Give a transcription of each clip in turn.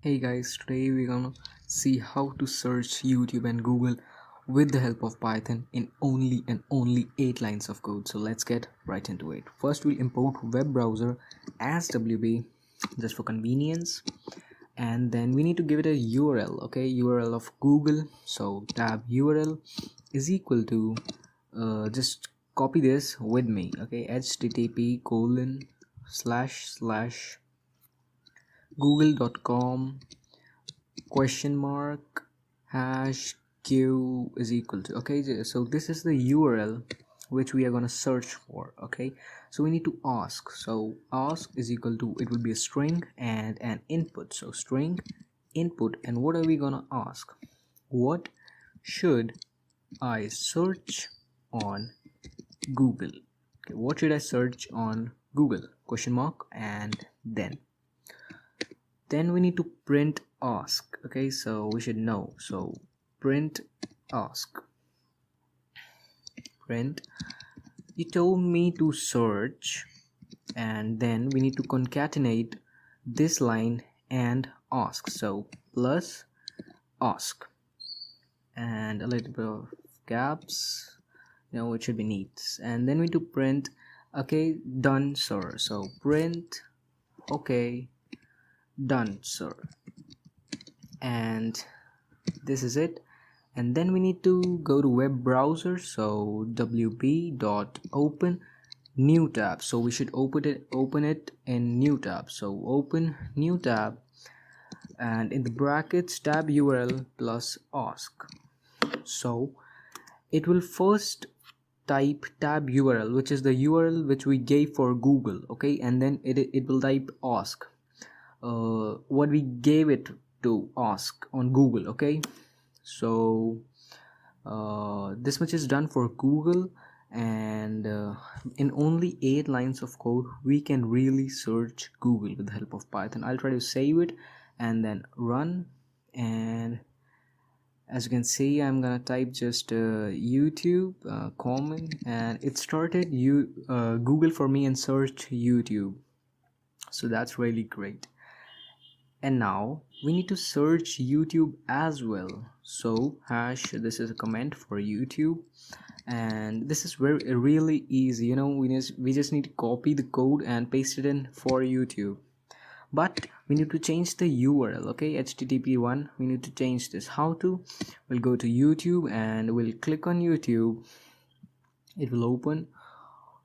Hey guys, today we're gonna see how to search YouTube and Google with the help of Python in only 8 lines of code. So let's get right into it. First we'll import web browser as WB just for convenience, and then we need to give it a URL, okay? URL of Google. So tab URL is equal to just copy this with me, okay? http colon slash slash google.com question mark hash q is equal to, okay? So this is the URL which we are going to search for, okay? So we need to ask. So ask is equal to, it will be a string and an input. So string input, and what are we going to ask? What should I search on Google? Okay, what should I search on Google, question mark, and then we need to print ask, okay? So we should know. So print ask, print, you told me to search, and then we need to concatenate this line and ask. So plus ask and a little bit of gaps, it should be neat. And then we need to print, okay, done sir. So print, okay, done sir, and this is it. And then we need to go to web browser. So wb.open new tab. So we should open it in new tab. So open new tab, and in the brackets tab URL plus ask. So it will first type tab URL, which is the URL which we gave for Google, okay? And then it will type ask, what we gave it to ask on Google, okay? So this much is done for Google, and in only 8 lines of code we can really search Google with the help of Python. I'll try to save it and then run, and as you can see I'm gonna type just YouTube common, and it started Google for me and search YouTube. So that's really great. And now we need to search YouTube as well. So hash, this is a comment for YouTube, and this is really easy. We just need to copy the code and paste it in for YouTube, but we need to change the URL, okay? http1, we need to change this. How to? We'll go to YouTube and we'll click on YouTube. It will open.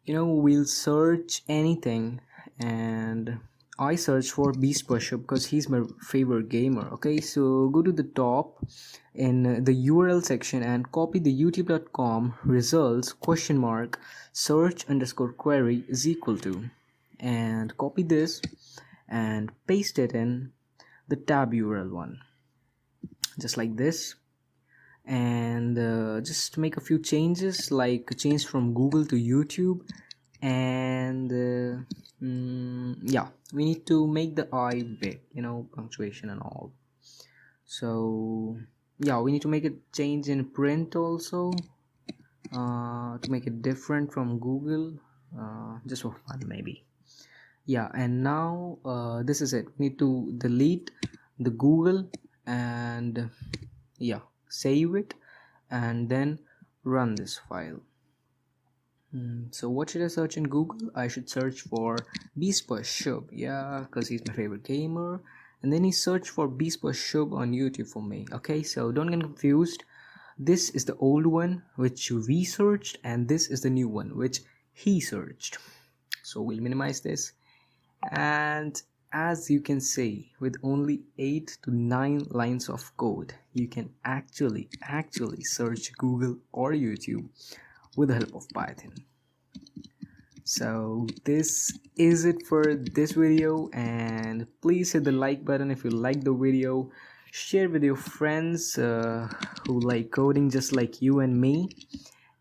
We'll search anything, and I search for Beast Pusher because he's my favorite gamer, okay? So go to the top in the URL section and copy the youtube.com results question mark search underscore query is equal to, and copy this and paste it in the tab URL one, just like this. And just make a few changes, like change from Google to YouTube, and yeah, we need to make the I big, punctuation and all. So yeah, we need to make a change in print also, to make it different from Google, just for fun maybe. Yeah, and now this is it. We need to delete the Google, and yeah, save it, and then run this file. So what should I search in Google? I should search for Beastboy Shub, yeah, because he's my favorite gamer. And then he searched for Beastboy Shub on YouTube for me, okay? So don't get confused. This is the old one which we searched, and this is the new one which he searched. So we'll minimize this, and as you can see, with only 8 to 9 lines of code, you can actually search Google or YouTube with the help of Python. So this is it for this video, and please hit the like button if you like the video. Share with your friends who like coding just like you and me,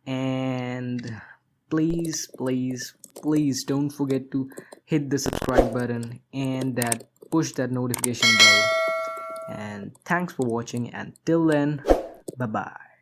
and please don't forget to hit the subscribe button and push that notification bell. And thanks for watching, and till then, bye bye.